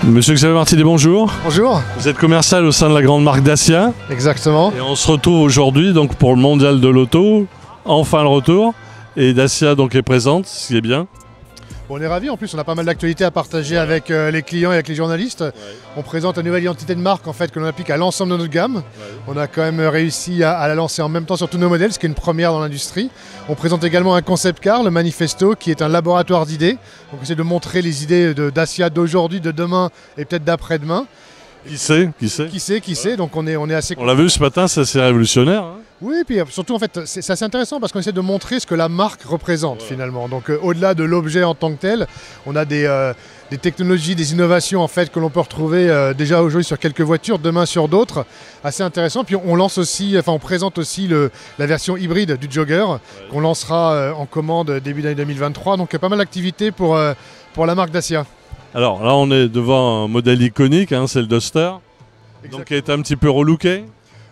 Monsieur Xavier Martinet, bonjour. Bonjour. Vous êtes commercial au sein de la grande marque Dacia. Exactement. Et on se retrouve aujourd'hui donc pour le mondial de l'auto, enfin le retour. Et Dacia donc est présente, ce qui est bien. Bon, on est ravis, en plus on a pas mal d'actualités à partager avec les clients et avec les journalistes. Ouais. On présente une nouvelle identité de marque en fait, que l'on applique à l'ensemble de notre gamme. Ouais. On a quand même réussi à la lancer en même temps sur tous nos modèles, ce qui est une première dans l'industrie. On présente également un concept car, le Manifesto, qui est un laboratoire d'idées. Donc on essaie de montrer les idées de Dacia d'aujourd'hui, de demain et peut-être d'après-demain. Qui sait Qui sait, donc on est assez... On l'a vu ce matin, c'est assez révolutionnaire. Hein. Oui, et puis surtout en fait, c'est assez intéressant parce qu'on essaie de montrer ce que la marque représente finalement. Donc au-delà de l'objet en tant que tel, on a des technologies, des innovations en fait que l'on peut retrouver déjà aujourd'hui sur quelques voitures, demain sur d'autres. Assez intéressant. Puis on lance aussi, on présente aussi la version hybride du Jogger qu'on lancera en commande début d'année 2023. Donc pas mal d'activités pour la marque Dacia. Alors là, on est devant un modèle iconique, hein, c'est le Duster, donc qui est un petit peu relooké.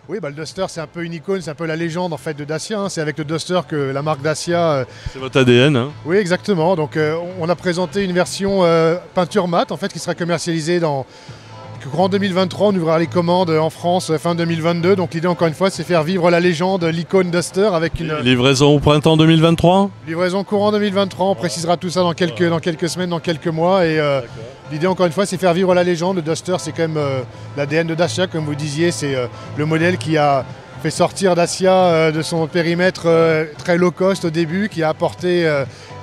Oui, le Duster, c'est un peu une icône, c'est un peu la légende en fait de Dacia. Hein. C'est avec le Duster que la marque Dacia... C'est votre ADN. Hein. Oui, exactement. Donc on a présenté une version peinture mat en fait, qui sera commercialisée dans... Courant 2023, on ouvrira les commandes en France fin 2022. Donc l'idée, encore une fois, c'est faire vivre la légende, l'icône Duster avec une... Livraison au printemps 2023 ? Livraison courant 2023, on précisera tout ça dans quelques semaines, dans quelques mois. Et l'idée, encore une fois, c'est faire vivre la légende. Le Duster, c'est quand même l'ADN de Dacia, comme vous disiez. C'est le modèle qui a fait sortir Dacia de son périmètre très low cost au début, qui a apporté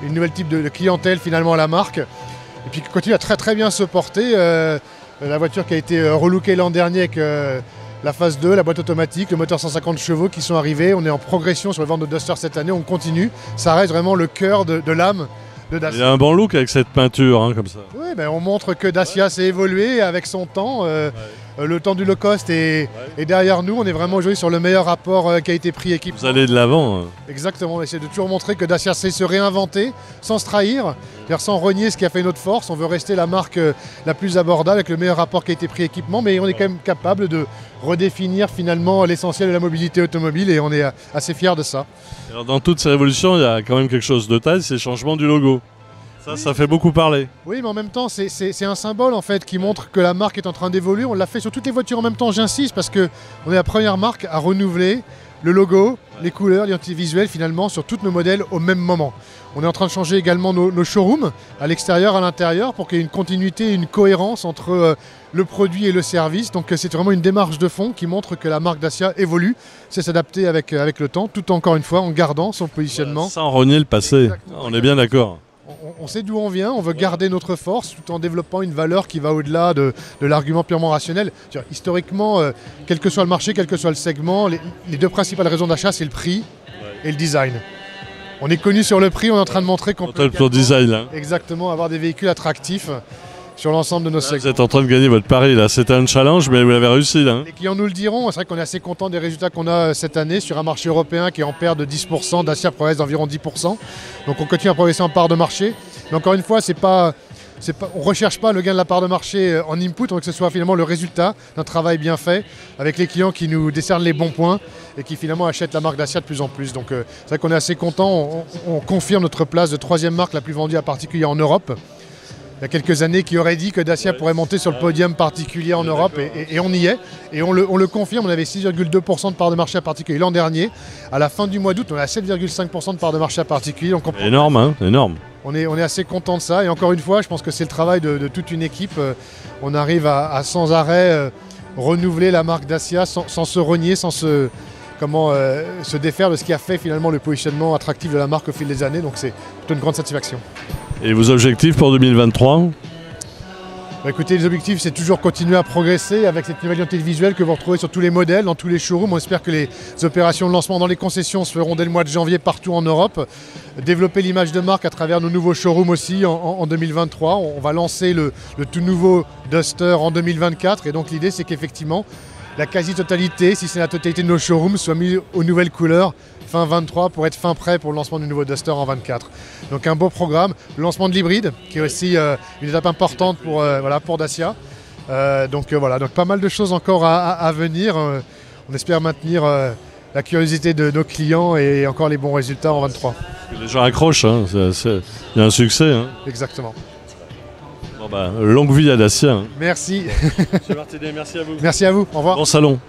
une nouvelle type de clientèle finalement à la marque. Et puis qui continue à très bien se porter. La voiture qui a été relookée l'an dernier avec la phase 2, la boîte automatique, le moteur 150 chevaux qui sont arrivés. On est en progression sur le vente de Duster cette année, on continue. Ça reste vraiment le cœur de l'âme de Dacia. Il y a un bon look avec cette peinture, hein, comme ça. Oui, on montre que Dacia s'est évolué avec son temps. Le temps du low cost est derrière nous. On est vraiment aujourd'hui sur le meilleur rapport qualité-prix-équipe. Vous allez de l'avant. Hein. Exactement, on essaie de toujours montrer que Dacia sait se réinventer sans se trahir, sans renier ce qui a fait notre force. On veut rester la marque la plus abordable avec le meilleur rapport qualité-prix-équipement, mais on est quand même capable de redéfinir finalement l'essentiel de la mobilité automobile et on est assez fiers de ça. Alors, dans toutes ces révolutions, il y a quand même quelque chose de taille, c'est le changement du logo. Ça fait beaucoup parler. Oui, mais en même temps, c'est un symbole en fait qui montre que la marque est en train d'évoluer. On l'a fait sur toutes les voitures en même temps, j'insiste, parce qu'on est la première marque à renouveler le logo, les couleurs, l'identité visuelle finalement sur tous nos modèles au même moment. On est en train de changer également nos showrooms à l'extérieur, à l'intérieur, pour qu'il y ait une continuité, une cohérence entre le produit et le service. Donc c'est vraiment une démarche de fond qui montre que la marque Dacia évolue, c'est s'adapter avec le temps, tout encore une fois en gardant son positionnement. Voilà, sans renier le passé, exactement. On est bien d'accord. On sait d'où on vient, on veut garder notre force tout en développant une valeur qui va au-delà de l'argument purement rationnel. Historiquement, quel que soit le marché, quel que soit le segment, les deux principales raisons d'achat, c'est le prix et le design. On est connu sur le prix, on est en train de montrer qu'on peut design, hein. Exactement avoir des véhicules attractifs sur l'ensemble de nos segments. Vous êtes en train de gagner votre pari là, c'était un challenge mais vous l'avez réussi là. Les clients nous le diront, c'est vrai qu'on est assez content des résultats qu'on a cette année sur un marché européen qui est en perte de 10%, Dacia progresse d'environ 10%. Donc on continue à progresser en part de marché. Mais encore une fois, on ne recherche pas le gain de la part de marché en input, on veut que ce soit finalement le résultat d'un travail bien fait avec les clients qui nous décernent les bons points et qui finalement achètent la marque Dacia de plus en plus. Donc c'est vrai qu'on est assez content, on confirme notre place de troisième marque la plus vendue à particulier en Europe. Il y a quelques années, qui aurait dit que Dacia pourrait monter sur le podium particulier en Europe et on y est. Et on le confirme, on avait 6,2% de part de marché à particulier l'an dernier. À la fin du mois d'août, on a 7,5% de part de marché à particulier. Donc énorme, hein, énorme. On est assez content de ça. Et encore une fois, je pense que c'est le travail de toute une équipe. On arrive à sans arrêt renouveler la marque Dacia sans se renier, sans se défaire de ce qui a fait finalement le positionnement attractif de la marque au fil des années. Donc c'est plutôt une grande satisfaction. Et vos objectifs pour 2023 ? Écoutez, les objectifs, c'est toujours continuer à progresser avec cette nouvelle identité visuelle que vous retrouvez sur tous les modèles, dans tous les showrooms. On espère que les opérations de lancement dans les concessions se feront dès le mois de janvier partout en Europe. Développer l'image de marque à travers nos nouveaux showrooms aussi en 2023. On va lancer le tout nouveau Duster en 2024. Et donc l'idée, c'est qu'effectivement, la quasi-totalité, si c'est la totalité de nos showrooms, soit mise aux nouvelles couleurs fin 23 pour être fin prêt pour le lancement du nouveau Duster en 24. Donc un beau programme, le lancement de l'hybride qui est aussi une étape importante pour Dacia. Donc pas mal de choses encore à venir. On espère maintenir la curiosité de nos clients et encore les bons résultats en 23. Les gens accrochent, hein, il y a un succès. Hein. Exactement. Bon, bah, longue vie à Dacia. Merci. Monsieur Martinet, merci à vous. Merci à vous. Au revoir. Bon salon.